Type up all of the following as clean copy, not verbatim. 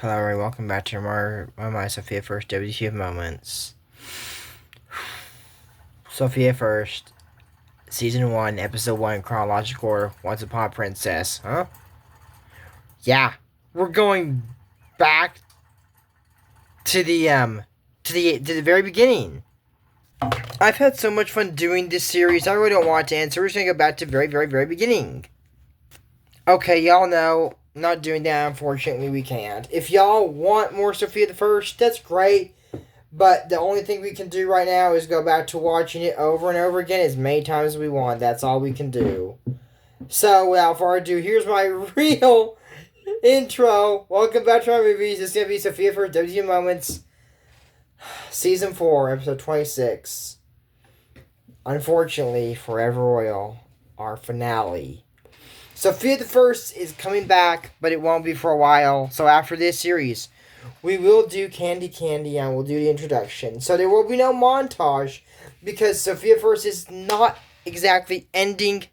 Hello, everyone. Welcome back to my Sofia First WTF moments. Sofia First, Season 1, Episode 1, chronological order. Once Upon a Princess. Huh? Yeah, we're going back to the very beginning. I've had so much fun doing this series. I really don't want to end, so we're just gonna go back to the very, very, very beginning. Okay, y'all know. Not doing that, unfortunately, we can't. If y'all want more Sofia the First, that's great. But the only thing we can do right now is go back to watching it over and over again as many times as we want. That's all we can do. So, without further ado, here's my real intro. Welcome back to my movies. It's going to be Sofia for WTF Moments, Season 4, Episode 26. Unfortunately, Forever Royal, our finale. Sofia the First is coming back, but it won't be for a while. So, after this series, we will do Candy Candy and we'll do the introduction. So there will be no montage because Sofia First is not exactly ending.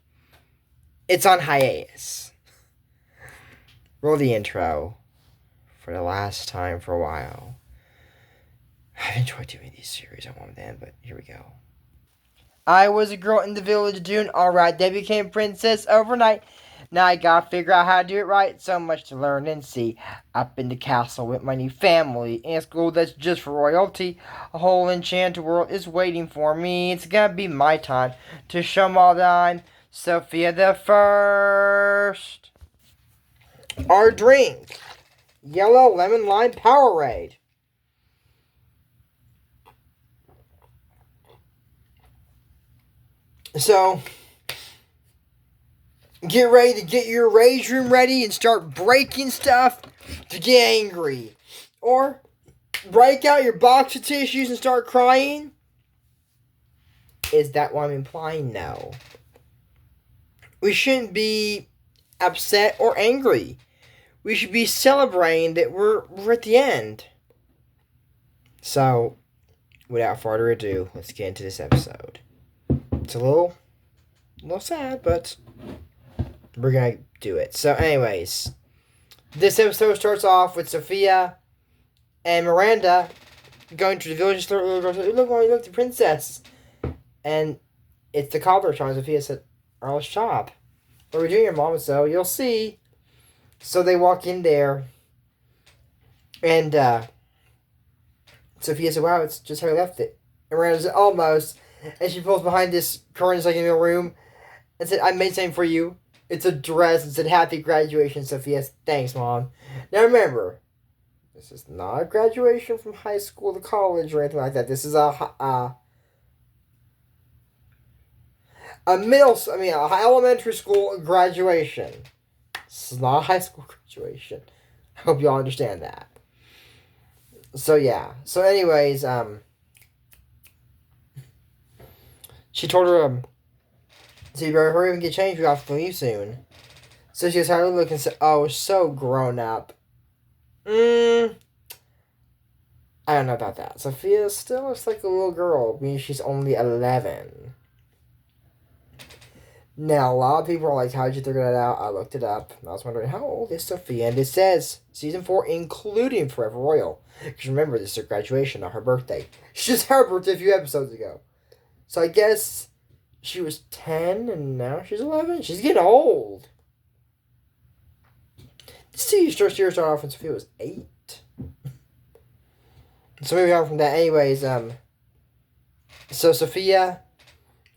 It's on hiatus. Roll the intro for the last time for a while. I've enjoyed doing these series. I want them, but here we go. I was a girl in the village of June. Alright, they became princess overnight. Now I gotta figure out how to do it right. So much to learn and see. Up in the castle with my new family. In a school that's just for royalty. A whole enchanted world is waiting for me. It's gonna be my time to show 'em all that I'm Sofia the First. Our drink. Yellow lemon lime Powerade. So, get ready to get your rage room ready and start breaking stuff to get angry. Or break out your box of tissues and start crying. Is that what I'm implying? No. We shouldn't be upset or angry. We should be celebrating that we're at the end. So, without further ado, let's get into this episode. It's a little sad, but we're gonna do it. So, anyways, this episode starts off with Sofia and Miranda going to the village and look, the princess. And it's the cobbler shop. Sofia said, Earl's shop. What are we doing here, Mom? So, you'll see. So, they walk in there. And, Sofia said, wow, it's just how I left it. And Miranda said, almost. And she pulls behind this curtain like in the room and said, I made something for you. It's a dress. And said, happy graduation, Sofia. Thanks, Mom. Now remember, this is not a graduation from high school to college or anything like that. This is a elementary school graduation. This is not a high school graduation. I hope y'all understand that. So, yeah. So, anyways, she told her, so you better hurry up and get changed. We have to leave soon. So she was having a look and said, oh, so grown up. I don't know about that. Sofia still looks like a little girl, meaning she's only 11. Now, a lot of people are like, how'd you figure that out? I looked it up. And I was wondering, how old is Sofia? And it says, Season 4, including Forever Royal. Because remember, this is her graduation, not her birthday. She just had her birthday a few episodes ago. So I guess she was 10 and now she's 11. She's getting old. See, first year started off when Sofia was 8. So moving on from that, anyways, so Sofia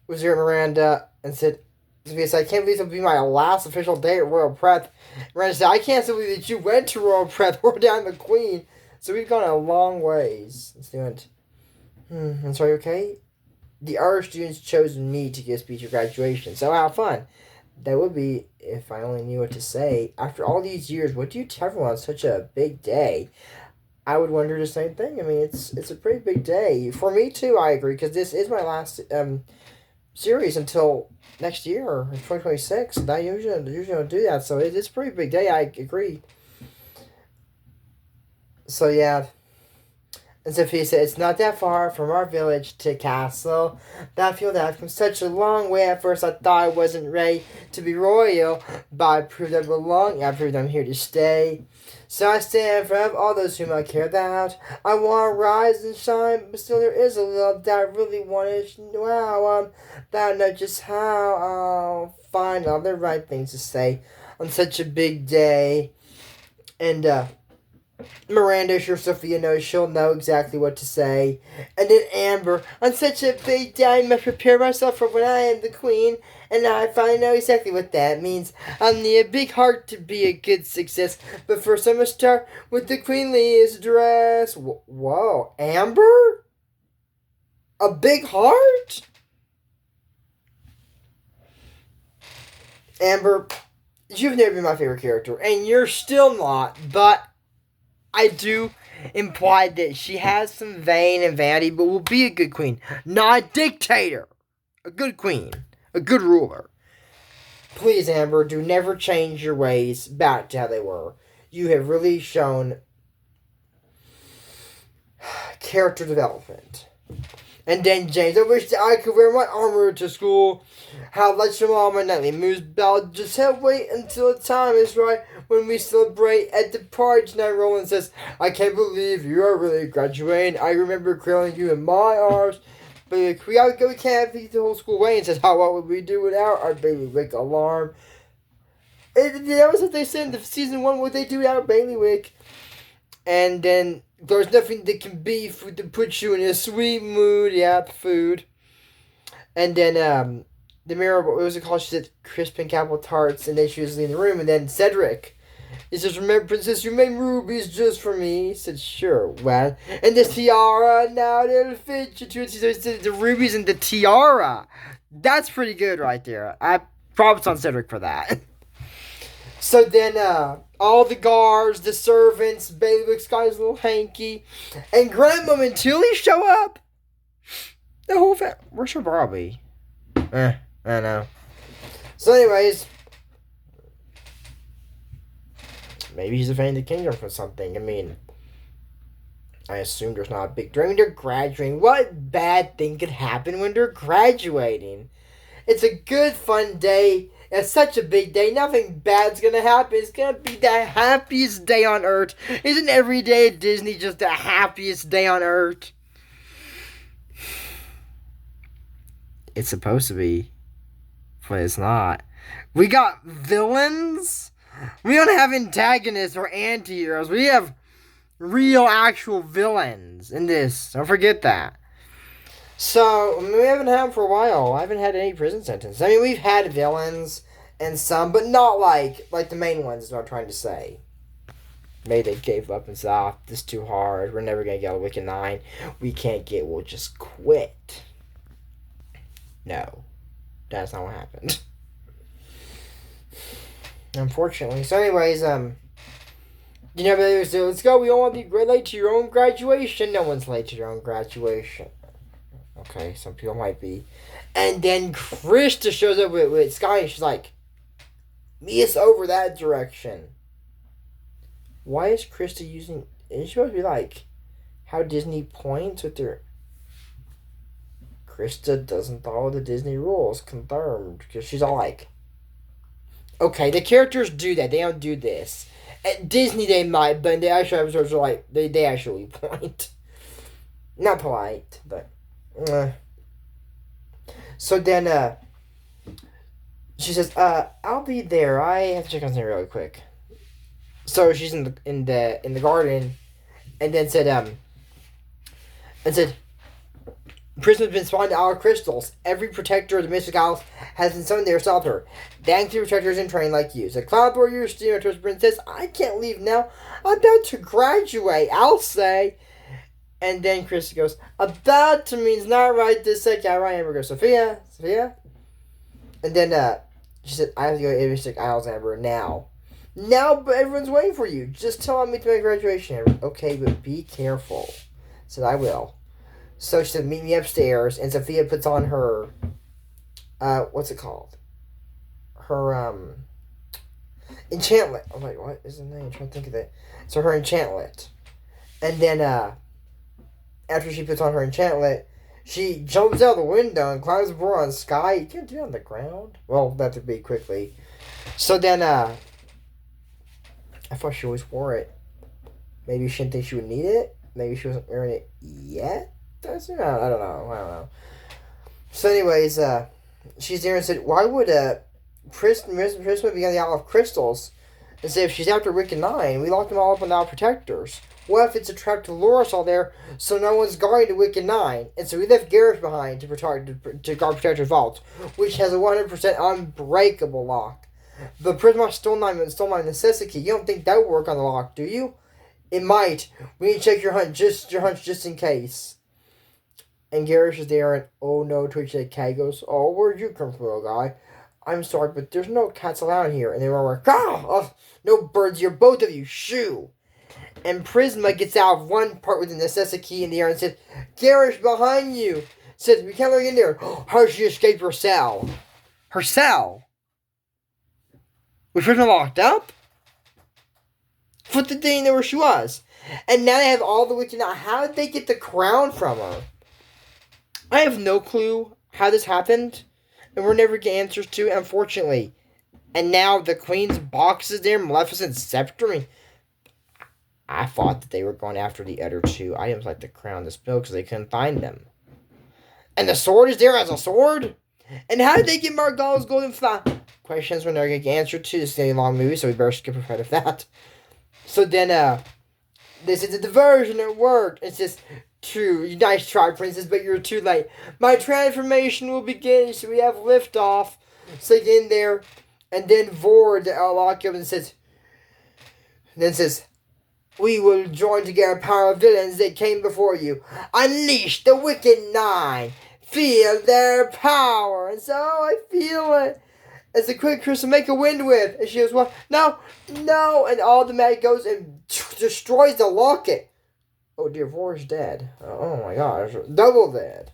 was here at Miranda and said, Sofia said, I can't believe this will be my last official day at Royal Prep. Miranda said, I can't believe that you went to Royal Prep. We're down the Queen. So we've gone a long ways. And so went, I'm sorry, okay? The other students chose me to give a speech at graduation. So how fun. That would be if I only knew what to say. After all these years, what do you tell everyone on such a big day? I would wonder the same thing. I mean, it's a pretty big day. For me, too, I agree, because this is my last series until next year, 2026. And I usually don't do that, so it's a pretty big day, I agree. So, yeah. And Sophia said, it's not that far from our village to castle. Battlefield have come such a long way. At first I thought I wasn't ready to be royal, but I proved I belong. I proved I'm here to stay. So I stand in front of all those whom I care about. I want to rise and shine, but still there is a little that I really want to know how. But I don't know just how I'll find all the right things to say on such a big day. And, Miranda, sure Sofia knows she'll know exactly what to say. And then Amber, on such a big day I must prepare myself for when I am the queen. And now I finally know exactly what that means. I'll need a big heart to be a good success. But first I must start with the queenliest dress. Whoa, Amber? A big heart? Amber, you've never been my favorite character. And you're still not, but I do imply that she has some vain and vanity, but will be a good queen. Not a dictator. A good queen. A good ruler. Please, Amber, do never change your ways back to how they were. You have really shown character development. And then James, I wish that I could wear my armor to school. How let your mom and nightly moves about. Just have wait until the time is right when we celebrate at the party tonight. Roland says, I can't believe you are really graduating. I remember cradling you in my arms. But we can't beat the whole school away. And says, what would we do without our bailiwick alarm? That was what they said in the season 1. What would they do without bailiwick? And then there's nothing that can be food to put you in a sweet mood. Yep, food. And then the mirror, what was it called? She said crisp and apple tarts, and then she was leaving the room. And then Cedric, he says, remember, princess, you made rubies just for me. He said, sure, well. And the tiara, now it'll fit you too. He said, the rubies and the tiara. That's pretty good right there. I props on Cedric for that. So then, all the guards, the servants, bailiwick's guy's little hanky, and Grandmom and Tilly show up. The whole family. Where's her Barbie? I don't know. So anyways, maybe he's defending the kingdom for something. I mean, I assume there's not a big... I mean, they're graduating. What bad thing could happen when they're graduating? It's a good, fun day. It's such a big day. Nothing bad's gonna happen. It's gonna be the happiest day on earth. Isn't every day at Disney just the happiest day on earth? It's supposed to be, but it's not. We got villains. We don't have antagonists or anti-heroes. We have real, actual villains in this. Don't forget that. So, we haven't had them for a while. I haven't had any prison sentence. I mean, we've had villains and some, but not like the main ones is what I'm trying to say. Maybe they gave up and said, this is too hard. We're never going to get a Wicked 9. We can't get, we'll just quit. No. That's not what happened. Unfortunately. So anyways, let's go. We all want to be late to your own graduation. No one's late to their own graduation. Okay, some people might be. And then Krista shows up with Sky, and she's like, Mia's over that direction. Why is Krista using... Isn't she supposed to be like how Disney points with their... Krista doesn't follow the Disney rules. Confirmed. Because she's all like... Okay, the characters do that. They don't do this. At Disney they might, but in the actual episodes are like... They actually point. Not polite, but... So then, she says, I'll be there. I have to check on something really quick. So she's in the garden, and then said, Prisma's been spawned to our crystals. Every protector of the Mystic Isles has been summoned there to stop her. Thanks to protectors and trained like you. So Cloud Warrior, Steamer, Toast Princess, I can't leave now. I'm about to graduate, I'll say. And then Chris goes, about to means not right this second. Right, Amber goes, Sofia. And then she said, I have to go to Mystic Isles, Amber, now. Now, but everyone's waiting for you. Just tell me to my graduation, Amber. Okay, but be careful. Said, I will. So she said, meet me upstairs. And Sofia puts on her, what's it called? Her, enchantment. I'm like, what is the name? I'm trying to think of it. So her enchantment. And then, after she puts on her enchantment, she jumps out the window and climbs aboard on Sky. You can't do it on the ground. Well, that would be quickly. So then, I thought she always wore it. Maybe she didn't think she would need it. Maybe she wasn't wearing it yet. I don't know. So anyways, she's there and said, why would Prisma be on the Isle of Crystals? And say if she's after Rick and Nine, we locked them all up on our protectors. What if it's a trap to lure us all there so no one's guarding the Wick and Nine? And so we left Garrett behind to guard Protector's vault, which has a 100% unbreakable lock. But Prisma stole my necessity. You don't think that would work on the lock, do you? It might. We need to check your hunch just in case. And Garrett is there, and oh no, Twitch said, Cat goes, oh, where'd you come from, little guy? I'm sorry, but there's no cats allowed here. And they were like, oh, no birds here, both of you, shoo. And Prisma gets out of one part with the necessity key in the air and said, Garrett, behind you. Said, we can't let her in there. How did she escape her cell? Her cell? Was Prisma locked up? But they didn't know where she was. And now they have all the wicked. Now, how did they get the crown from her? I have no clue how this happened. And we'll never get answers to it, unfortunately. And now the Queen's box is there, Maleficent's scepter. I mean, I thought that they were going after the other two items like the crown and the spell because they couldn't find them. And the sword is there as a sword? And how did they get Margot's golden fly? Questions we're never going to get answered to. This is a long movie, so we better skip ahead of that. So then, this is a diversion, it worked. It's just true. Nice try, princess, but you're too late. My transformation will begin, so we have liftoff. So you get in there, and then Vord, lock up and says, we will join together power of villains that came before you. Unleash the wicked nine. Feel their power. And so I feel it. It's a quick crystal make a wind with. And she goes, well, no. And all the magic goes and destroys the locket. Oh dear, Vor's dead. Oh my gosh. Double dead.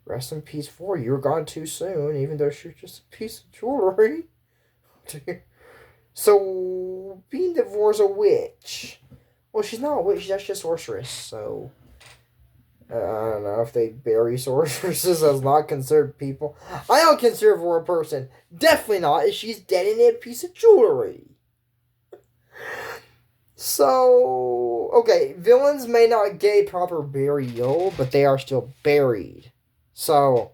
Rest in peace, Vor. You were gone too soon, even though she was just a piece of jewelry. So, being that Vor's a witch. Well, she's not a witch, she's actually a sorceress, so. I don't know if they bury sorceresses as not considered people. I don't consider Vor a person. Definitely not if she's dead in a piece of jewelry. So, okay, villains may not get proper burial, but they are still buried. So,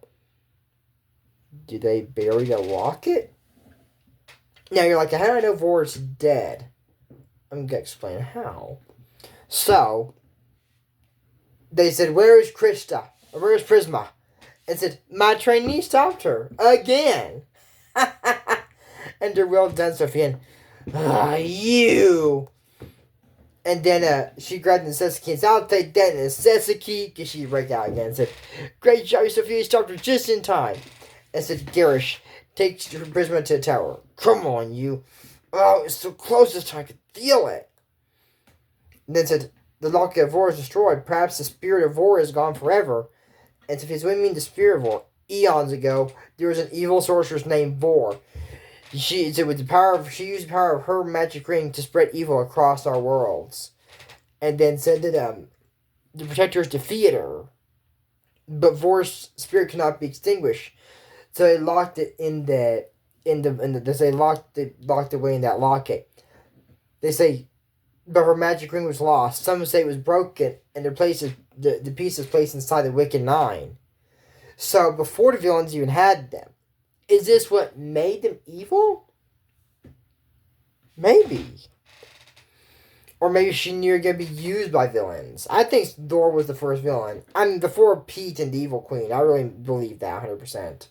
do they bury the locket? Now you're like, how do I know Vor's dead? I'm going to explain how. So, they said, where is Krista? Or where is Prisma? And said, my trainee stopped her. Again. And they're well done, Sofia. You. And then she grabbed the necessity and said, I'll take that necessity. Because she break out again and said, great job, Sofia. You stopped her just in time. And said, Garish, take Prisma to the tower. Come on, you. Oh, it's so close this time. I could feel it. And then said, the locket of Vor is destroyed. Perhaps the spirit of Vor is gone forever. And if it's what you mean the spirit of Vor, eons ago, there was an evil sorceress named Vor. She used the power of her magic ring to spread evil across our worlds. And then said that the protectors defeated her. But Vor's spirit cannot be extinguished. So they locked it they locked away in that locket. They say, but her magic ring was lost. Some say it was broken, and the piece is placed inside the Wicked Nine. So before the villains even had them, is this what made them evil? Maybe. Or maybe she knew you're going to be used by villains. I think Thor was the first villain. I mean, before Pete and the Evil Queen. I really believe that 100%.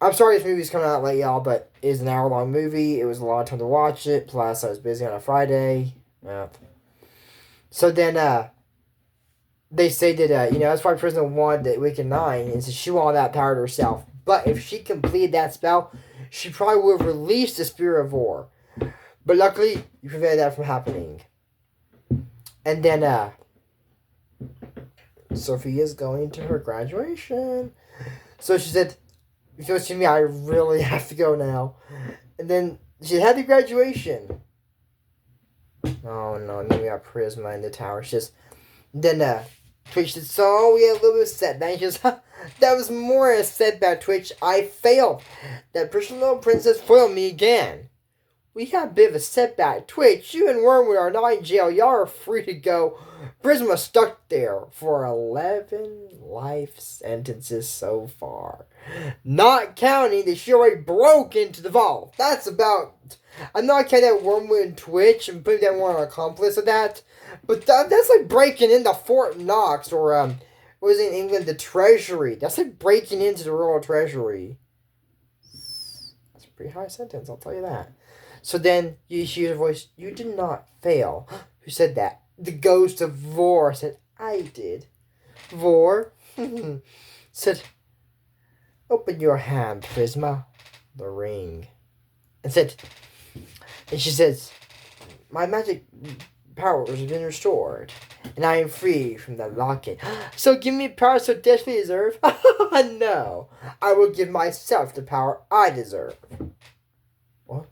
I'm sorry this movie's coming out late, y'all, but it is an hour-long movie. It was a lot of time to watch it. Plus, I was busy on a Friday. Yeah. So then, they say that, that's why Prisma wanted the Wicked Nine, and so she wanted that power to herself. But if she completed that spell, she probably would have released the Spirit of War. But luckily, you prevented that from happening. And then, Sophia's going to her graduation. So she said, if it was to me, I really have to go now. And then she had the graduation. Oh no, then we got Prisma in the tower. She just, then Twitch said, so we had a little bit of setback. She goes, that was more a setback, Twitch. I failed. That personal princess foiled me again. we got a bit of a setback. Twitch, you and Wormwood are not in jail. Y'all are free to go. Prisma stuck there for 11 life sentences so far. Not counting that she already broke into the vault. That's about... I'm not counting that Wormwood and Twitch and putting that one on accomplice of that. But that's like breaking into Fort Knox or, what was it in England? The Treasury. That's like breaking into the Royal Treasury. That's a pretty high sentence, I'll tell you that. So then you hear a voice, you did not fail. Who said that? The ghost of Vor said, I did. Vor said, open your hand, Prisma. The ring. And she says, my magic powers have been restored, and I am free from the locket. So give me power so desperately deserve? No, I will give myself the power I deserve. What?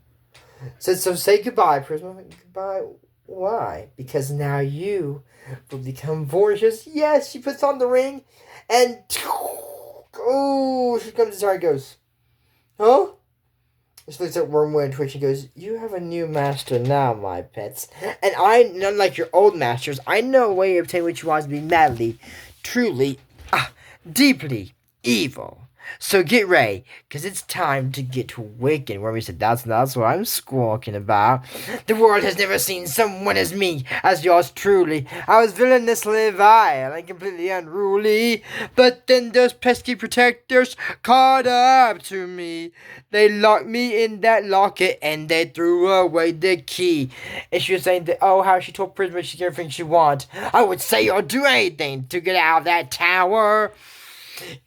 So say goodbye, Prisma. Goodbye. Why? Because now you will become Vor. She says, yes. She puts on the ring, and oh, she comes inside and goes, huh? She looks at Wormwood and Twitch and goes, you have a new master now, my pets. And unlike your old masters, I know a way to obtain what you want to be madly, truly, deeply evil. So get ready, because it's time to get wicked. Wormy said, that's what I'm squawking about. The world has never seen someone as me, as yours truly. I was villainously vile and completely unruly. But then those pesky protectors caught up to me. They locked me in that locket and they threw away the key. And she was saying that, how she told Prisma she could get everything she wants. I would say or do anything to get out of that tower.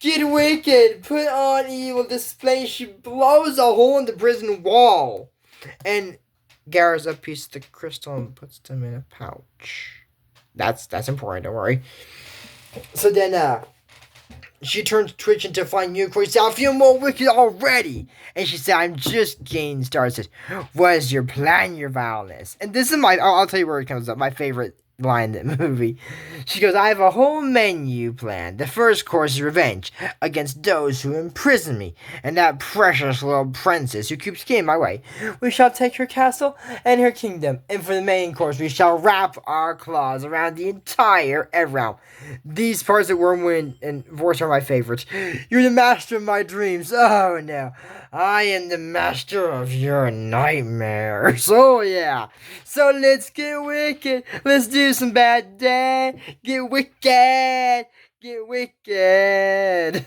Get wicked, put on evil display. She blows a hole in the prison wall and gathers a piece of the crystal and puts them in a pouch. That's important, don't worry. So then she turns Twitch into a flying unicorn. She said, I feel more wicked already. And she said, I'm just getting started. What is your plan, your vileness? And this is I'll tell you where it comes up, my favorite line in the movie. She goes, I have a whole menu planned. The first course is revenge against those who imprison me and that precious little princess who keeps getting my way. We shall take her castle and her kingdom, and for the main course we shall wrap our claws around the entire realm. These parts of Wormwood and Vorse are my favorites. You're the master of my dreams. Oh no, I am the master of your nightmares. Oh yeah. So let's get wicked. Let's do some bad day. Get wicked. Get wicked.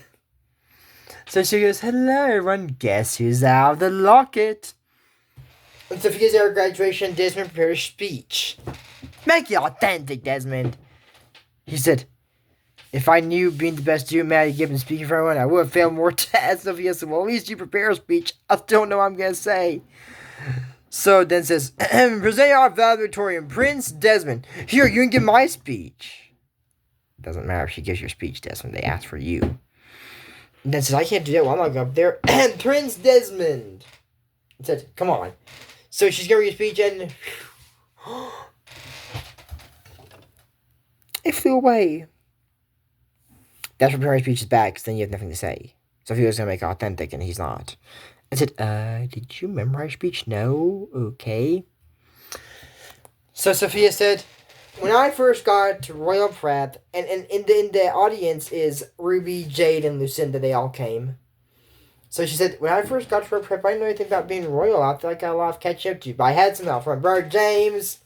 So she goes, hello everyone. Guess who's out of the locket? And Sophia's at her graduation. Desmond prepares a speech. Make it authentic, Desmond. He said, if I knew being the best you man to give and speaking for everyone, I would have failed more tests. Sophia said, well, at least you prepare a speech. I still don't know what I'm going to say. So then says, present our valedictorian, Prince Desmond. Here, you can give my speech. Doesn't matter if she gives your speech, Desmond. They asked for you. And then says, I can't do that. Well, I'm not going up there. And Prince Desmond said, come on. So she's going to read a speech and it flew away. That's what preparing speech is bad, because then you have nothing to say. So if he was going to make it authentic, and he's not. I said, did you memorize speech? No? Okay. So Sophia said, when I first got to Royal Prep, and in the audience is Ruby, Jade, and Lucinda, they all came. So she said, when I first got to Royal Prep, I didn't know anything about being royal. I feel like I got a lot of catching up to. But I had some help from Brother James,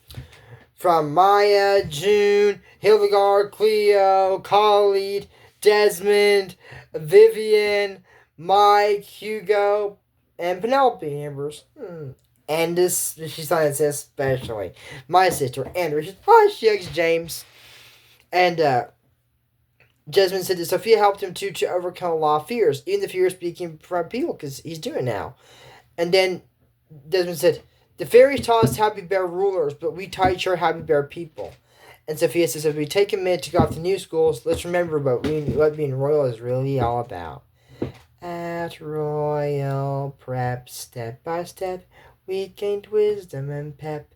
from Maya, June, Hildegard, Cleo, Khalid, Desmond, Vivian, Mike, Hugo, and Penelope Ambers. And this, she signed says especially my sister Andrew. She hugs James. And Desmond said that Sophia helped him to overcome a lot of fears, even the fear of speaking in front of people, because he's doing it now. And then Desmond said, the fairies taught us how to be better rulers, but we taught each other how to be better people. And Sophia says, if we take a minute to go off to new schools, let's remember what being royal is really all about. At Royal Prep, step by step, we gained wisdom and pep.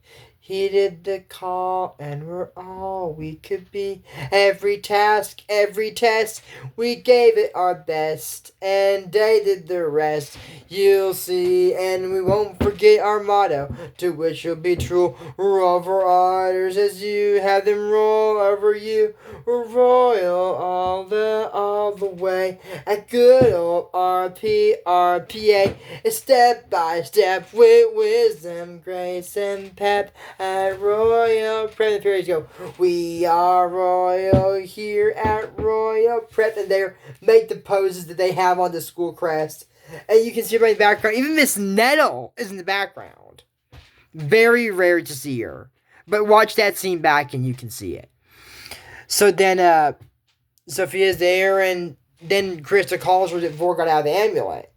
He did the call, and we're all we could be. Every task, every test, we gave it our best, and they did the rest. You'll see, and we won't forget our motto, to which you'll be true. Roll for orders as you have them roll over you. We're royal all the way. At good old RPA, step by step with wisdom, grace, and pep. At Royal Prep, the periods go. We are royal here at Royal Prep, and they make the poses that they have on the school crest. And you can see her in the background. Even Miss Nettle is in the background. Very rare to see her. But watch that scene back and you can see it. So then Sofia's there, and then Krista calls her that Vor got out of the amulet.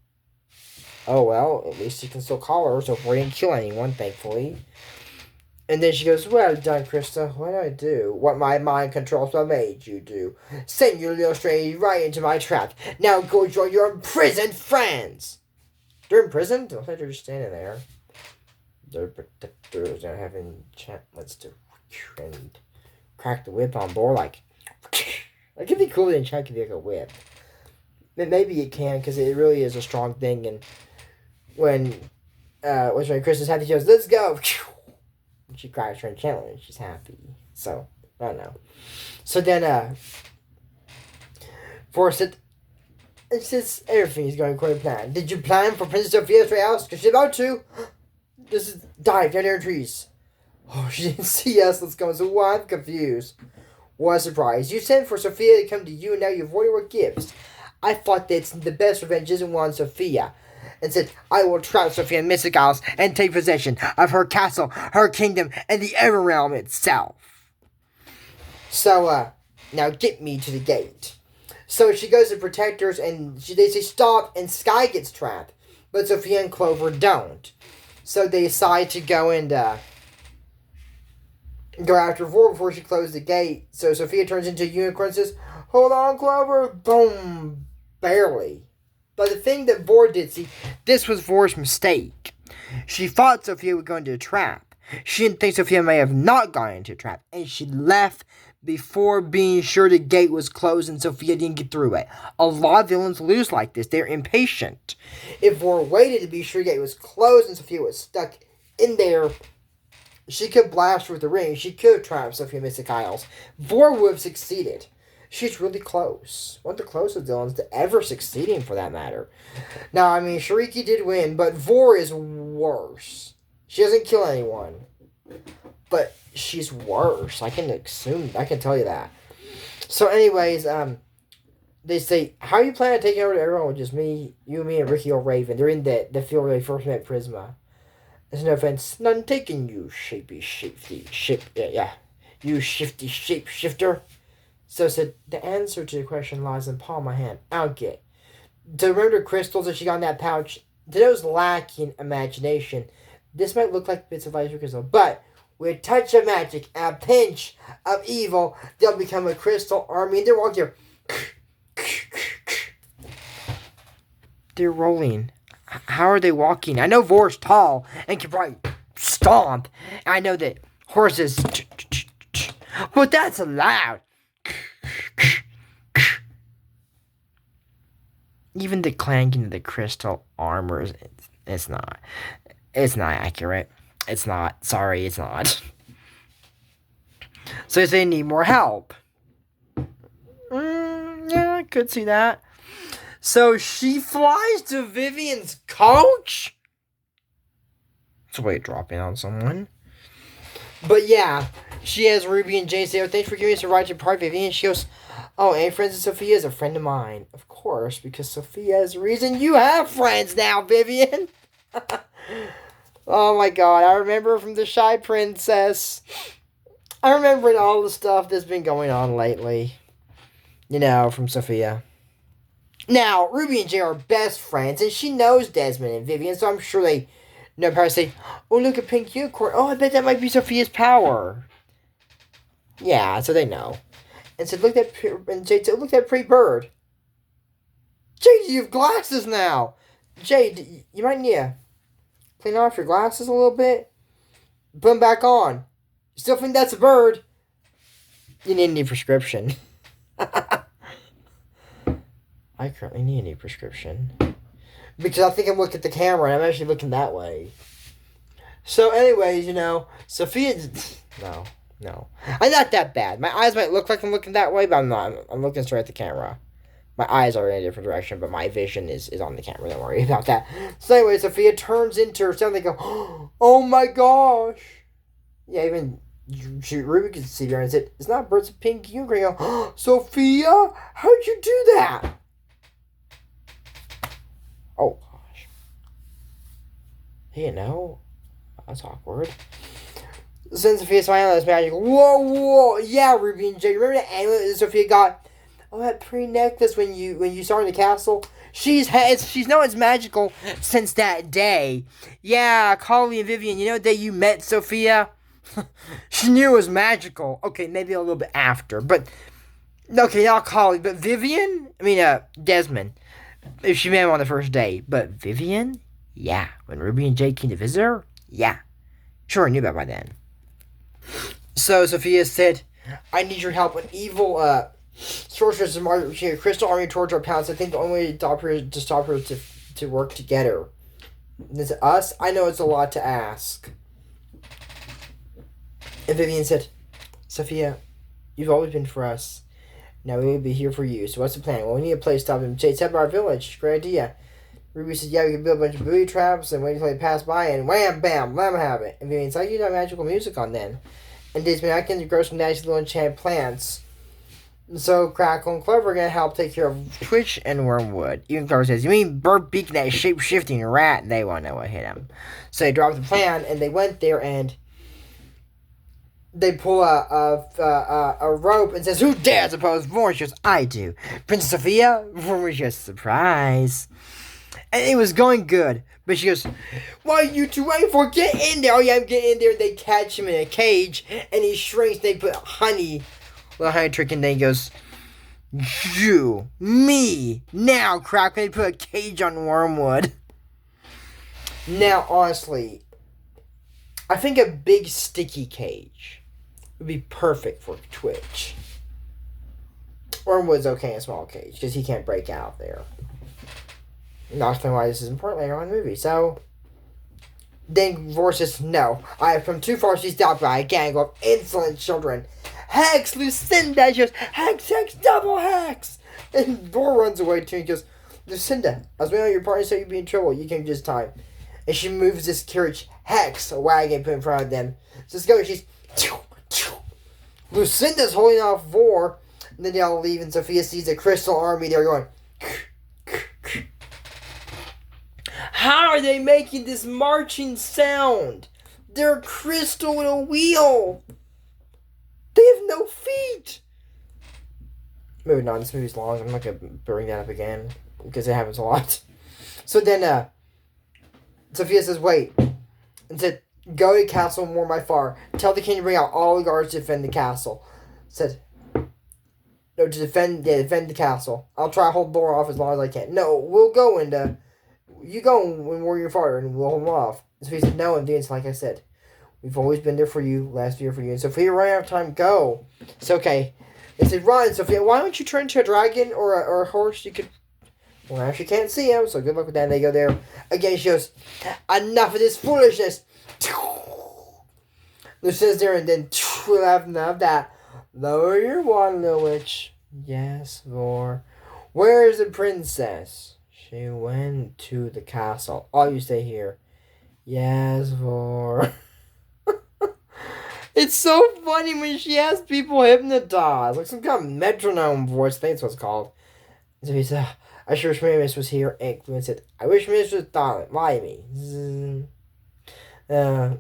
Oh well, at least you can still call her, so Vor didn't kill anyone, thankfully. And then she goes, well done, Krista. What did I do? What my mind control spell made you do. Send your little stray right into my trap. Now go join your imprisoned friends. They're in prison? Don't they're just standing there. Their protectors are having let's do and crack the whip on board like it could be cool than Chuck could be like a whip. Maybe it can, because it really is a strong thing. And when Krista's happy, she goes, let's go. She cracks her enchantment and she's happy. So, I don't know. So then, Forrest said, it says everything is going according to plan. Did you plan for Princess Sofia's house? Because she's about to. This is dive down there trees. Oh, she didn't see us. Let's go. So why? I'm confused. What a surprise. You sent for Sofia to come to you, and now you've avoided what gives. I thought that the best revenge isn't on Sofia. And said, I will trap Sofia in Mystic Isles and take possession of her castle, her kingdom, and the Everrealm itself. So, now get me to the gate. So she goes to protectors, and they say stop, and Sky gets trapped. But Sofia and Clover don't. So they decide to go and go after Vor before she closes the gate. So Sofia turns into a unicorn and says, hold on, Clover. Boom. Barely. But the thing that Vor did, see, this was Vor's mistake. She thought Sofia would go into a trap. She didn't think Sofia may have not gone into a trap. And she left before being sure the gate was closed and Sofia didn't get through it. A lot of villains lose like this. They're impatient. If Vor waited to be sure the gate was closed and Sofia was stuck in there, she could blast her with the ring. She could have trapped Sofia in Mystic Isles. Vor would have succeeded. She's really close. One of the closest villains to ever succeeding, for that matter. Now, I mean, Shariki did win, but Vor is worse. She doesn't kill anyone. But she's worse. I can tell you that. So, anyways, they say, how are you planning on taking over everyone with just me, you, me, and Ricky O'Raven? They're in the field where they first met Prisma. There's no offense. None taken, you shifty shapeshifter. So said, the answer to the question lies in the palm of my hand. I'll get. To remember the crystals that she got in that pouch, to those lacking imagination, this might look like bits of ice crystal, but with a touch of magic and a pinch of evil, they'll become a crystal army, and they're walking here. They're rolling. How are they walking? I know Vor's tall and can probably stomp. I know that horses, but that's loud. Even the clanking of the crystal armors, it's not accurate. It's not. Sorry, it's not. So they need more help. Yeah, I could see that. So she flies to Vivian's coach? It's a way of dropping on someone. But yeah, she has Ruby and Jane say, oh, thanks for giving us a ride to part, Vivian. She goes, oh, and friends of Sofia is a friend of mine. Of course, because Sofia is the reason you have friends now, Vivian. Oh my god, I remember from the Shy Princess. I remember all the stuff that's been going on lately. You know, from Sofia. Now, Ruby and Jay are best friends, and she knows Desmond and Vivian, so I'm sure they know how to say, oh, look at Pink Unicorn. Oh, I bet that might be Sophia's power. Yeah, so they know. And said, look at that pretty bird. Jay, you have glasses now. Jay, you might need to clean off your glasses a little bit. Put them back on. You still think that's a bird? You need a new prescription. I currently need a new prescription. Because I think I'm looking at the camera and I'm actually looking that way. So anyways, Sofia... No. I'm not that bad. My eyes might look like I'm looking that way, but I'm not. I'm looking straight at the camera. My eyes are in a different direction, but my vision is on the camera. Don't worry about that. So anyway, Sofia turns into herself and they go, oh my gosh. Yeah, even Ruby could see her and said, it's not birds of pink unicorn. Go, Sofia, how'd you do that? Oh gosh. That's awkward. Since Sofia smiling, that's magical. Whoa. Yeah, Ruby and Jay. Remember that amulet that Sofia got? Oh, that pretty necklace when you saw her in the castle? She's known as magical since that day. Yeah, Carly and Vivian, the day you met Sofia? She knew it was magical. Okay, maybe a little bit after. But, okay, not Carly, but Vivian? Desmond. If she met him on the first day. But Vivian? Yeah. When Ruby and Jay came to visit her? Yeah. Sure, I knew that by then. So, Sofia said, I need your help. An evil, sorceress is marching a crystal army towards our palace. I think the only way to stop her is to work together. Is it us? I know it's a lot to ask. And Vivian said, Sofia, you've always been for us. Now we will be here for you. So what's the plan? Well, we need a place to stop him. It's up our village. Great idea. Ruby said, yeah, we can build a bunch of booby traps and wait until they pass by and wham, bam, let them have it. And Vivian said, you got magical music on then. And Desmond, I can grow some nice little enchanted plants. So Crackle and Clover are going to help take care of Twitch and Wormwood. Even Clover says, you mean Burp Beak, that shape-shifting rat? And they want to know what hit him. So they dropped the plan, and they went there, and they pull a rope and says, who dares oppose Vorn? She goes, I do. Princess Sofia? Vorn was just surprised. And it was going good. But she goes, what are you two waiting for? Get in there. Oh, yeah, I'm getting in there. They catch him in a cage, and he shrinks. They put little honey trick, and then he goes, you, me, now, Crack. They put a cage on Wormwood. Now, honestly, I think a big sticky cage would be perfect for Twitch. Wormwood's okay in a small cage, because he can't break out there. And I'll explain why this is important later on in the movie. So, then Vor says, no, I have come too far to be stopped by a gang of insolent children. Hex, Lucinda! She goes, Hex, double Hex! And Vor runs away too and goes, Lucinda, I was waiting on your partner so you'd be in trouble. You came just time. And she moves this carriage, Hex, a wagon put in front of them. So let's go. She's, Lucinda's holding off Vor. And then they all leave, and Sofia sees a crystal army. They're going, how are they making this marching sound? They're crystal with a wheel. They have no feet. Moving on, this movie's long. I'm not going to bring that up again because it happens a lot. So then Sofia says, wait. And said, go to the castle and warn my father. Tell the king to bring out all the guards to defend the castle. Said, no, to defend the castle. I'll try to hold the door off as long as I can. No, we'll go and you go and warn your father and we'll hold him off. So he said, no, I'm doing it like I said. We've always been there for you, last year for you. And Sofia, running out of time, go. It's okay. They said, run, Sofia. Why don't you turn into a dragon or a horse? You could. Well, now she can't see him, so good luck with that. And they go there. Again, she goes, enough of this foolishness. Lucinda's there, and then enough of that. Lower your wand, little witch. Yes, Vor. Where is the princess? She went to the castle. Oh, you stay here. Yes, Vor. It's so funny when she has people hypnotized. Like some kind of metronome voice. I think that's what it's called. So he said, I sure wish Miss was here. And Glenn said, I wish Miss was silent. Lie to me. And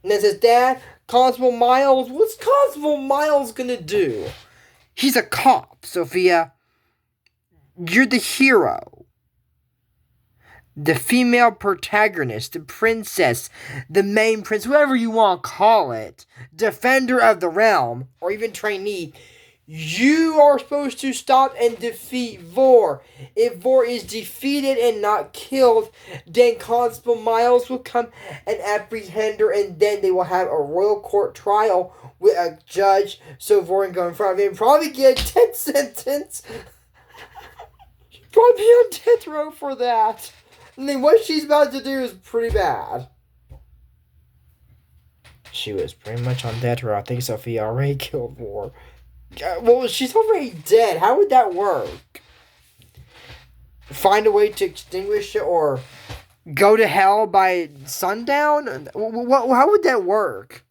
then says, Dad, Constable Miles. What's Constable Miles gonna do? He's a cop, Sofia. You're the hero. The female protagonist, the princess, the main prince, whoever you want to call it, defender of the realm, or even trainee, You are supposed to stop and defeat Vor. If Vor is defeated and not killed, then Constable Miles will come and apprehend her, and then they will have a royal court trial with a judge, so Vor can go in front of him, probably get a death sentence. Probably be on death row for that. And then what she's about to do is pretty bad. She was pretty much on death row. I think Sofia already killed Vor. Well, she's already dead. How would that work? Find a way to extinguish it or go to hell by sundown? How would that work?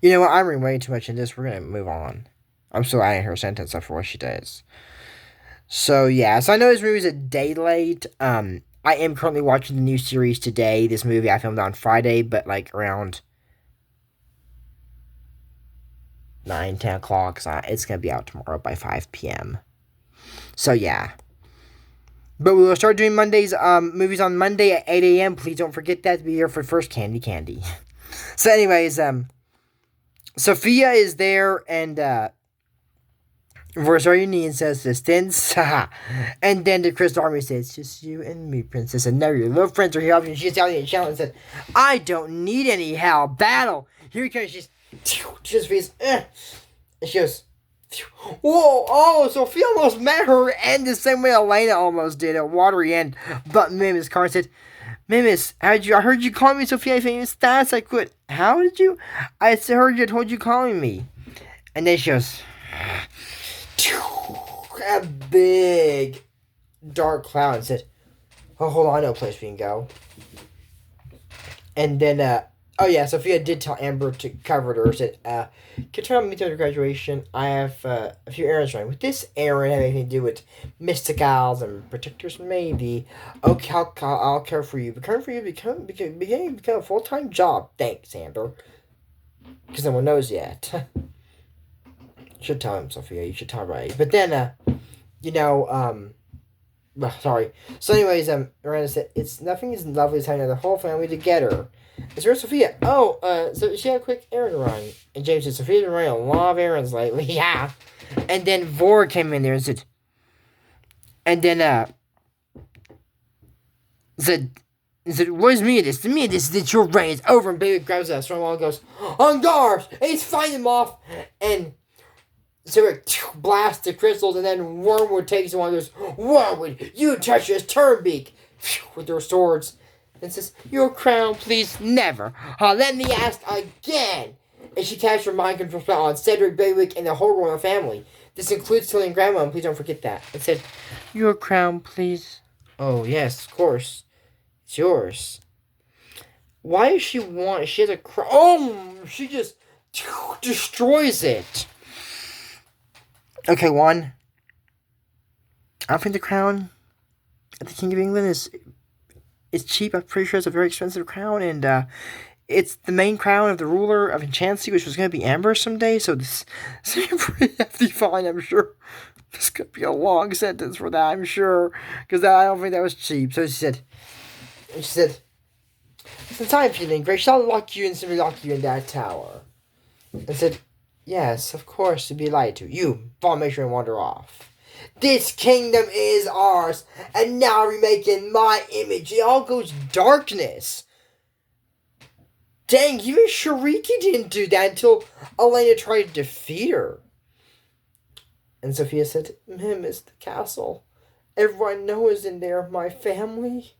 You know what? I'm reading way too much in this. We're going to move on. I'm still adding her sentence after what she does. So, yeah. So, I know this movie's a day late. I am currently watching the new series today. This movie I filmed on Friday, but like around 9, 10 o'clock. So it's going to be out tomorrow by 5 p.m. So, yeah. But we will start doing Mondays, movies on Monday at 8 a.m. Please don't forget that to be here for first Candy. So, anyways, Sofia is there, and Rosario says this, then, and then the Crystal Army says, just you and me, princess, and now your little friends are here, and she's out in the challenge and said, I don't need any help, battle, here he comes, she's face, and she goes, whoa, oh, Sofia almost met her end the same way Elena almost did at Watery End, but Miss Carr said, Miss, I heard you call me Sofia famous fast I quit. How did you? I heard you told you calling me. And then she goes, a big dark cloud and said, oh, hold on, I know a place we can go. And then, oh yeah, Sofia did tell Amber to cover her, said, can you tell me to graduation? I have a few errands running. With this errand have anything to do with mysticals and protectors? Maybe. Okay, I'll care for you. But care for you become a full-time job. Thanks, Amber. Because no one knows yet. Should tell him, Sofia. You should tell him right. But then, sorry. So anyways, Miranda said, it's nothing as lovely as having the whole family together. It's where Sofia. Oh, so she had a quick errand to run. And James said, Sofia's been running a lot of errands lately. Yeah. And then Vor came in there and said, where's Miatus? The Miatus that your reign is over. And Baby grabs that strong wall and goes, on guard! And he's fighting him off. And Cedric blasts the crystals, and then Wormwood takes him on and goes, Wormwood, you touch his turnbeak! With their swords. And says, your crown, please, never. Let me ask again. And she casts her mind control spell on Cedric, Baywick, and the whole royal family. This includes killing Grandma, and please don't forget that. And said, your crown, please. Oh, yes, of course. It's yours. Why does she want... She has a crown... Oh! She just destroys it. Okay, one. I don't think the crown at the King of England is cheap. I'm pretty sure it's a very expensive crown, and it's the main crown of the ruler of Enchancy, which was going to be Amber someday, so this is a pretty hefty fine, I'm sure. This could be a long sentence for that, I'm sure, because I don't think that was cheap. So she said, since I'm feeling great, shall I lock you in that tower? And said, yes, of course, to be lied to. You, Formation, and wander off. This kingdom is ours, and now remake in my image. It all goes darkness. Dang, even Shariki didn't do that until Elena tried to defeat her. And Sofia said, Mim is the castle. Everyone knows in there my family.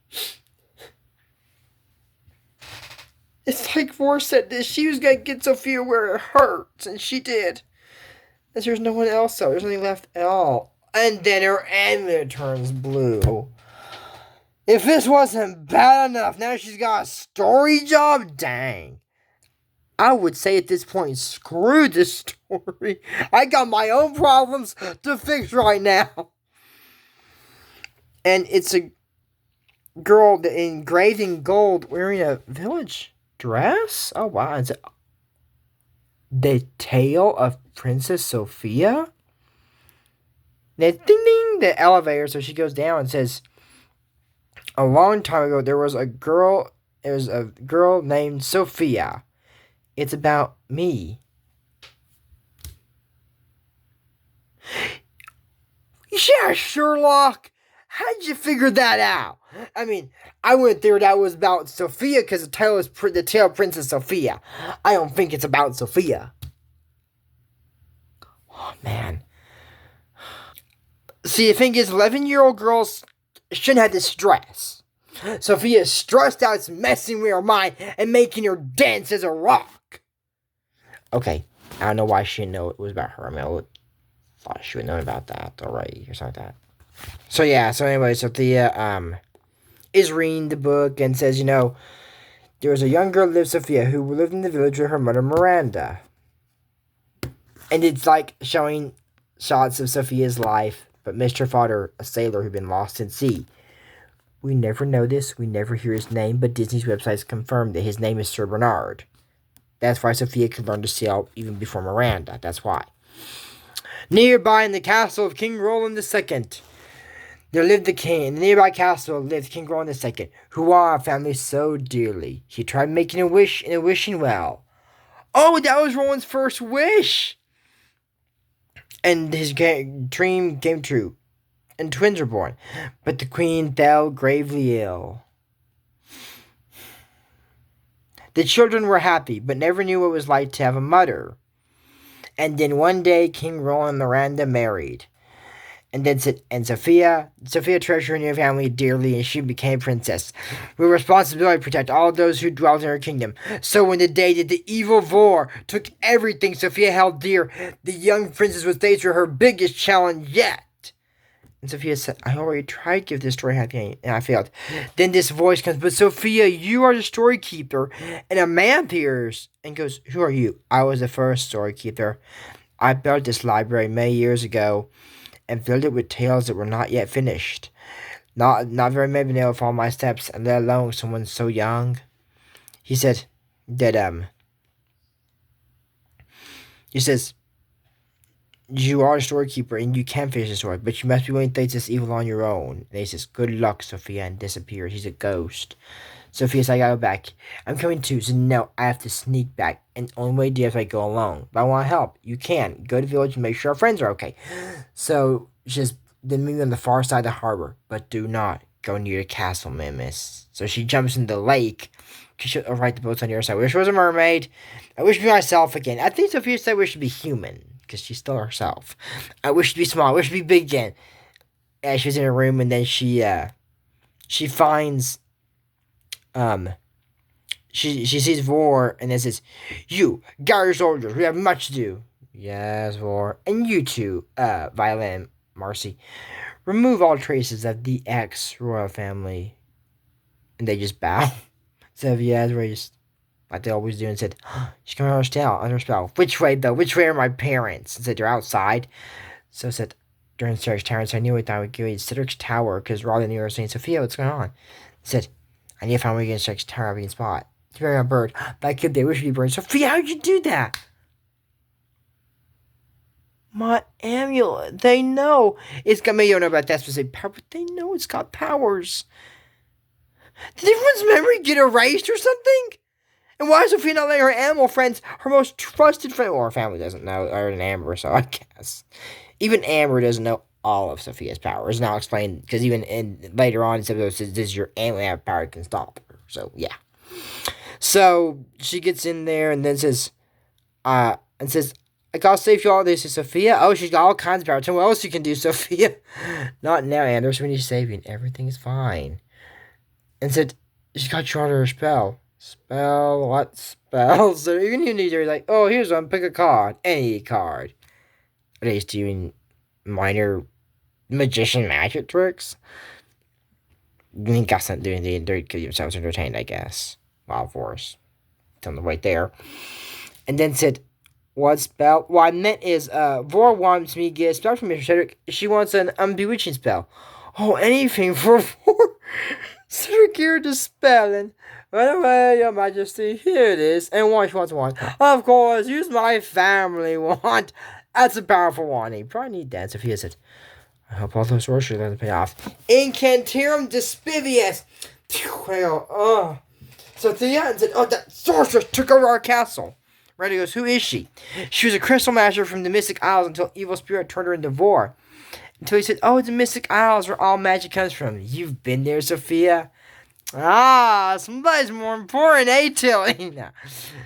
It's like Vor said this. She was going to get Sofia where it hurts, and she did. And there's no one else, though. There's nothing left at all. And then her amulet turns blue. If this wasn't bad enough, now she's got a story job? Dang. I would say at this point, screw this story. I got my own problems to fix right now. And it's a girl engraved in gold wearing a village dress? Oh, wow. It's the tale of Princess Sofia? Then ding ding, the elevator, so she goes down and says, a long time ago there was a girl named Sofia. It's about me. Yeah, Sherlock. How'd you figure that out? I mean, I went there that was about Sofia because the tale is the tale of Princess Sofia. I don't think it's about Sofia. Oh, man. See, the thing is, 11-year-old girls shouldn't have this stress. Sofia is stressed out, it's messing with her mind and making her dance as a rock. Okay, I don't know why she didn't know it was about her. I mean, I thought she would know about that already or something like that. So yeah, so anyway, Sophia is reading the book and says, there was a young girl named Sophia who lived in the village with her mother Miranda. And it's like showing shots of Sophia's life, but missed her father, a sailor who'd been lost at sea. We never know this, we never hear his name, but Disney's websites confirm that his name is Sir Bernard. That's why Sophia could learn to sail even before Miranda, that's why. Nearby in the castle of King Roland II, there lived the king. In the nearby castle lived King Roland II, who loved family so dearly. He tried making a wish in a wishing well. Oh, that was Roland's first wish! And his dream came true, and twins were born. But the queen fell gravely ill. The children were happy, but never knew what it was like to have a mother. And then one day, King Roland and Miranda married. And then Sophia treasured her new family dearly, and she became princess, with responsibility to protect all those who dwelt in her kingdom. So when the day that the evil Vor took everything Sophia held dear, the young princess was faced with her biggest challenge yet. And Sophia said, I already tried to give this story happy ending, and I failed. Then this voice comes, but Sophia, you are the story keeper. And a man appears and goes, who are you? I was the first story keeper. I built this library many years ago and filled it with tales that were not yet finished. Not very many been able to follow my steps, and let alone someone so young. He said that, he says, you are the storykeeper and you can finish the story, but you must be willing to face this evil on your own. And he says, good luck, Sophia, and disappears. He's a ghost. Sophia says, I gotta go back. I'm coming too. So no, I have to sneak back. And the only way to do it is I go alone. But I want to help. You can. Go to the village and make sure our friends are okay. So she says, then meet me on the far side of the harbor. But do not go near the castle, miss. So she jumps into the lake. She'll ride the boats on the other side. I wish I was a mermaid. I wish to be myself again. I think Sophia said I wish to be human. Because she's still herself. I wish to be small. I wish to be big again. And she was in her room, and then she finds, she sees Vor, and then says, you, gather your soldiers, we have much to do. Yes, Vor. And you too, Violet and Marcy. Remove all traces of the ex-royal family. And they just bow. So, yeah, they just, like they always do, and said, she's coming under spell. Which way, though? Which way are my parents? And said, they're outside. So said, during Cedric's tower, so I knew I would give you Cedric's tower, because Raleigh and you were saying, Sophia, what's going on? Said, I need to find a way to get Cedric's tower being spot. To bury a bird. But I could, they wish to be burned. Sophia, how'd you do that? My amulet. They know. It's got, maybe you don't know about that specific power, but they know it's got powers. Did everyone's memory get erased or something? And why is Sophia not letting her animal friends, her most trusted friend, or her family doesn't know, other than Amber, so I guess. Even Amber doesn't know all of Sophia's powers. Now explained, because even later on, it says, this is your amulet have power that can stop her. So, yeah. So, she gets in there and then says, I gotta save you all this. Is Sophia? Oh, she's got all kinds of power. Tell me what else you can do, Sophia. Not now, Anders. We need saving. Everything is fine. And said, she's got you under her spell. Spell? What spell? So even you need to, like, oh, here's one. Pick a card. Any card. Are they doing minor magician magic tricks? I guess not doing the keep themselves entertained, I guess. Wild Force. It's on the way there. And then said, what spell? What I meant is, Vor wants me to get a spell from Mr. Cedric. She wants an unbewitching spell. Oh, anything for Vor. Cedric here to spelling. Right away, your majesty, here it is. And what she wants one. Of course, use my family wand. That's a powerful wand. You probably need that. Sophia said, I hope all those sorceries let it pay off. Incantarum Despivius. Well, Sophia said, oh, that sorceress took over our castle. Randy goes, who is she? She was a crystal master from the Mystic Isles until evil spirit turned her into Vor. Until he said, "Oh, the Mystic Isles where all magic comes from. You've been there, Sofia?" "Ah, somebody's more important, eh, Tilly?" No.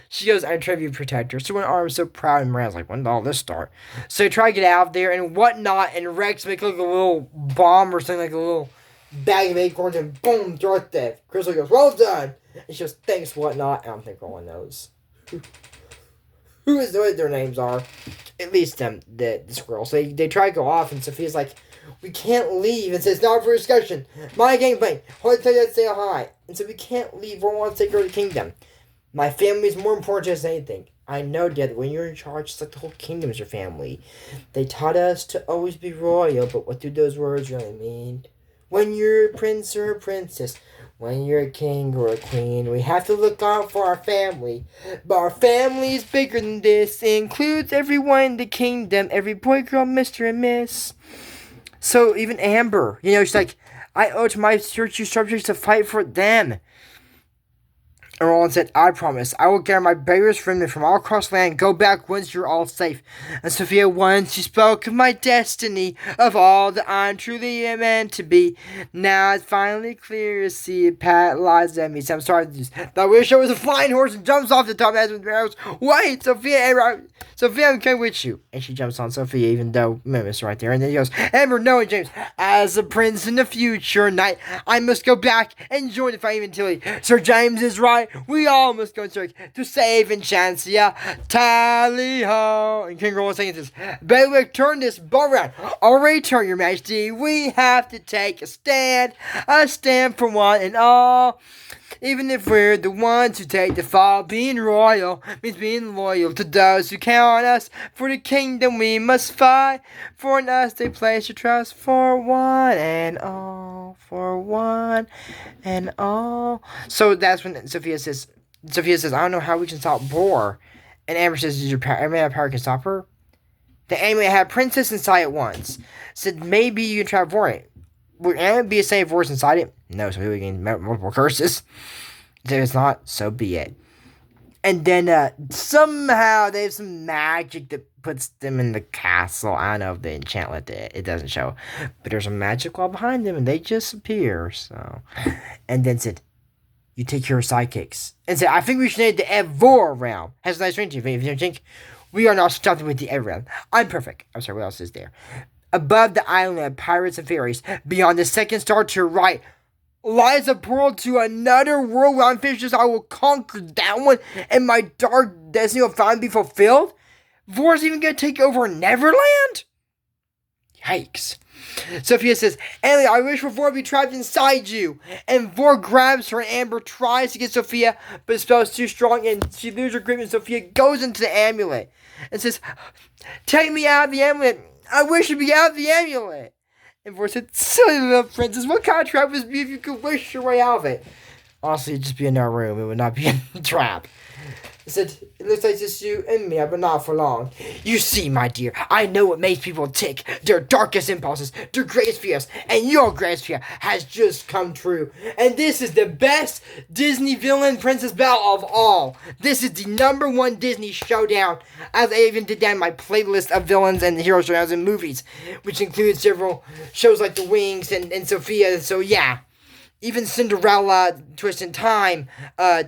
She goes, "I'm trying to be a protector." So when Arm's so proud, and Miranda's like, "When did all this start?" So they try to get out of there and whatnot, and Rex make like a little bomb or something, like a little bag of acorns, and boom, throw it there. Crystal goes, "Well done." And she goes, "Thanks, whatnot." I don't think no one knows who is what their names are. At least the squirrels. So they try to go off, and Sophia's like, "We can't leave." And says, "Not for discussion. My gameplay. Hold tell you to say hi." And so we can't leave. We want to take over the kingdom. My family is more important to us than anything. I know, Dad, when you're in charge, it's like the whole kingdom is your family. They taught us to always be royal, but what do those words really mean? When you're a prince or a princess, when you're a king or a queen, we have to look out for our family. But our family is bigger than this. It includes everyone in the kingdom, every boy, girl, Mr. and Miss. So even Amber, she's like, "I owe it to my church subjects to fight for them." And Roland said, "I promise, I will gather my bravest friends from all across the land, go back once you're all safe." And Sofia, once she spoke of my destiny, of all that I'm truly meant to be. Now it's finally clear to see a path lies at me. So I'm sorry to do this. I wish I was a flying horse and jumps off the top as with arrows. "Wait, Sofia, I'm coming with you." And she jumps on Sofia, even though Mimi's right there. And then he goes, "Amber, no, and James, as a prince in the future night, I must go back and join the fight even Tilly. Sir James is right. We all must go to save Enchantia. Tally-ho." And King Roland singing this, "Bailiff, turn this bow around. Already turn, your majesty. We have to take a stand for one and all. Even if we're the ones who take the fall, being royal means being loyal to those who count on us. For the kingdom we must fight. For in us they place your trust for one and all. For one and all." So that's when Sofia says, "I don't know how we can stop Boar." And Amber says, "Does your power can stop her?" The anime had princess inside at once. Said, "Maybe you can try avoiding it. Would Anime be a same voice inside it?" "No, so we gain multiple curses." If it's not, so be it. And then somehow they have some magic that puts them in the castle. I don't know if they enchant it doesn't show. But there's a magic wall behind them and they just appear. So, and then said, "You take care of sidekicks." And said, "I think we should name the Evor realm. Has a nice ring to you. If you don't think we are not starting with the Ev realm. I'm perfect." I'm sorry, what else is there? "Above the island of pirates and fairies, beyond the second star to your right, lies a portal to another world where I'm finished. I will conquer that one, and my dark destiny will finally be fulfilled. Vor's even gonna take over Neverland?" Yikes. Sofia says, "Emily, I wish for Vor to be trapped inside you." And Vor grabs her, and Amber tries to get Sofia, but the spell is too strong, and she loses her grip, and Sofia goes into the amulet and says, "Take me out of the amulet. I wish to be out of the amulet." And Vor said, "Silly little princess, what kind of trap would this be if you could wish your way out of it?" Honestly, it'd just be in our room. It would not be a trap. He said, "It looks like just you and me, but not for long. You see, my dear, I know what makes people tick. Their darkest impulses, their greatest fears, and your greatest fear has just come true. And this is the best Disney villain princess battle of all. This is the #1 Disney showdown, as I even did down my playlist of villains and hero showdowns in movies, which includes several shows like The Wings and Sofia. So yeah, even Cinderella, Twist in Time,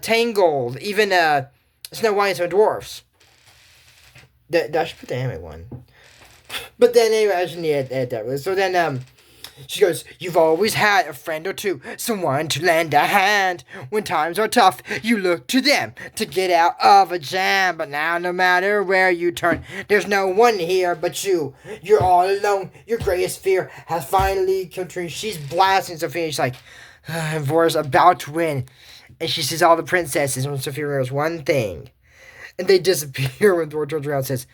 Tangled, even Snow White and Seven Dwarfs. I should put the anime one. But then anyway, I shouldn't add that. So then she goes, "You've always had a friend or two, someone to lend a hand. When times are tough, you look to them to get out of a jam. But now no matter where you turn, there's no one here but you. You're all alone. Your greatest fear has finally come true." She's blasting Sofia. She's like, Vor's about to win. And she sees all the princesses when Sofia remembers one thing. And they disappear when Thor turns around and says,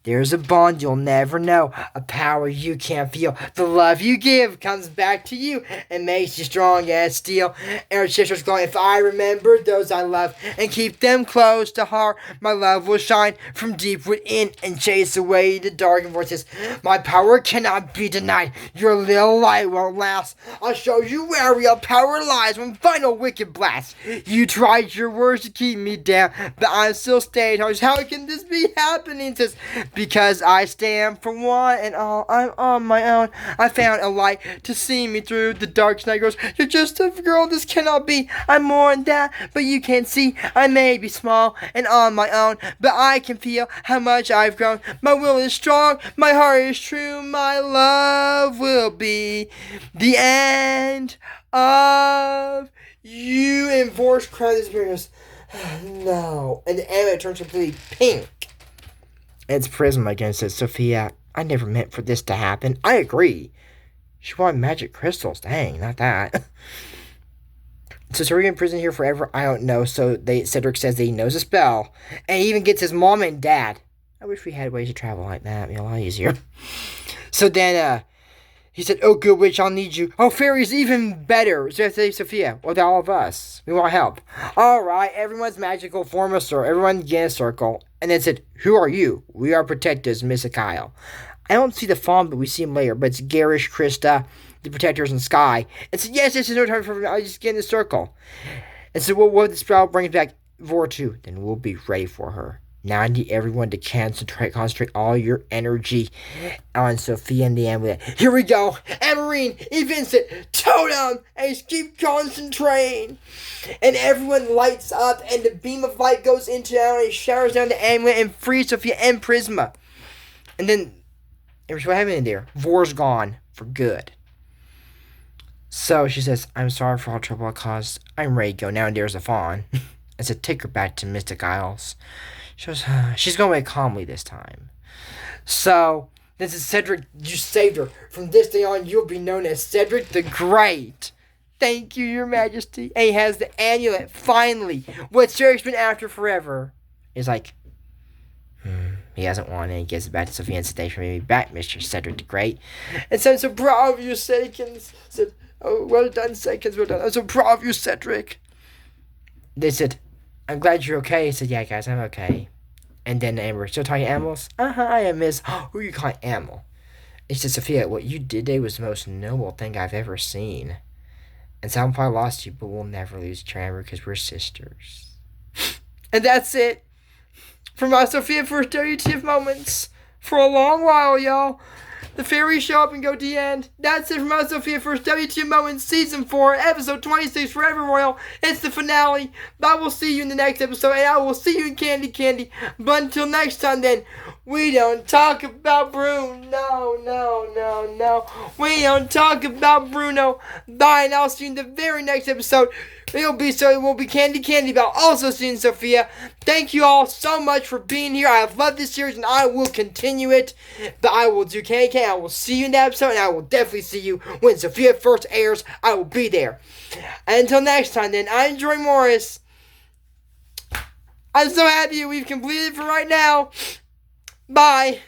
"There's a bond you'll never know, a power you can't feel. The love you give comes back to you and makes you strong as steel." And her sister's going, "If I remember those I love and keep them close to heart, my love will shine from deep within and chase away the dark." And voices, "My power cannot be denied. Your little light won't last. I'll show you where real power lies when final wicked blast. You tried your worst to keep me down, but I'm still staying hard. How can this be happening?" Says, Because I stand for one and all, I'm on my own. I found a light to see me through the dark night goes. You're just a girl, this cannot be. I'm more than that, but you can't see. I may be small and on my own, but I can feel how much I've grown. My will is strong, my heart is true. My love will be the end of you. And Vor's crown is goes, no. And the anime turns completely pink. It's Prisma again, says Sofia. I never meant for this to happen. I agree. She wanted magic crystals. Dang, not that. So are we in prison here forever? I don't know. So Cedric says that he knows a spell. And he even gets his mom and dad. I wish we had ways to travel like that. It'd be a lot easier. So then he said, oh, good witch, I'll need you. Oh, fairies, even better. So I say, Sofia, with all of us. We want help. All right, everyone's magical. Form a circle. Everyone get in a circle. And then said, who are you? We are protectors, Miss Kyle. I don't see the fawn, but we see him later. But it's Garish, Krista, the protectors, and Sky. And said, yes, this is no time for me. I'll just get in the circle. And so what the spell brings back Vor 2, then we'll be ready for her. Now I need everyone to concentrate all your energy on Sofia and the amulet. Here we go. Amarine, Vincent, Totem, and just keep concentrating. And everyone lights up, and the beam of light goes into down, and it showers down the amulet and frees Sofia and Prisma. And then, what happened in there? Vor's gone for good. So she says, I'm sorry for all trouble I caused. I'm ready to go. Now and there's a fawn. I said, take her back to Mystic Isles. She goes, she's going away calmly this time. So, this is Cedric. You saved her. From this day on, you'll be known as Cedric the Great. Thank you, Your Majesty. And he has the amulet, finally. What Cedric's been after forever. He's like, he hasn't won, and he gives it back to Sofia and says, maybe back, Mr. Cedric the Great. And said, so proud of you, Seconds. Said, oh, well done, Seconds, well done. I'm so proud of you, Cedric. They said, I'm glad you're okay. He said, yeah, guys, I'm okay. And then Amber, still talking animals? I am Miss. Who are you calling animal? He said, Sofia, what you did today was the most noble thing I've ever seen. And so I probably lost you, but we'll never lose each other because we're sisters. And that's it. For my Sofia first WTF moments. For a long while, y'all. The fairies show up and go to the end. That's it from my Sofia first WTF moments, season 4, episode 26, Forever Royal. It's the finale. But I will see you in the next episode, and I will see you in Candy. But until next time, then, we don't talk about Bruno. No. We don't talk about Bruno. Bye, and I'll see you in the very next episode. It will be Candy, but I'll also see you in Sofia. Thank you all so much for being here. I have loved this series, and I will continue it. But I will do Candy. I will see you in that episode, and I will definitely see you when Sofia first airs. I will be there. And until next time, then, I'm Joy Morris. I'm so happy we've completed for right now. Bye.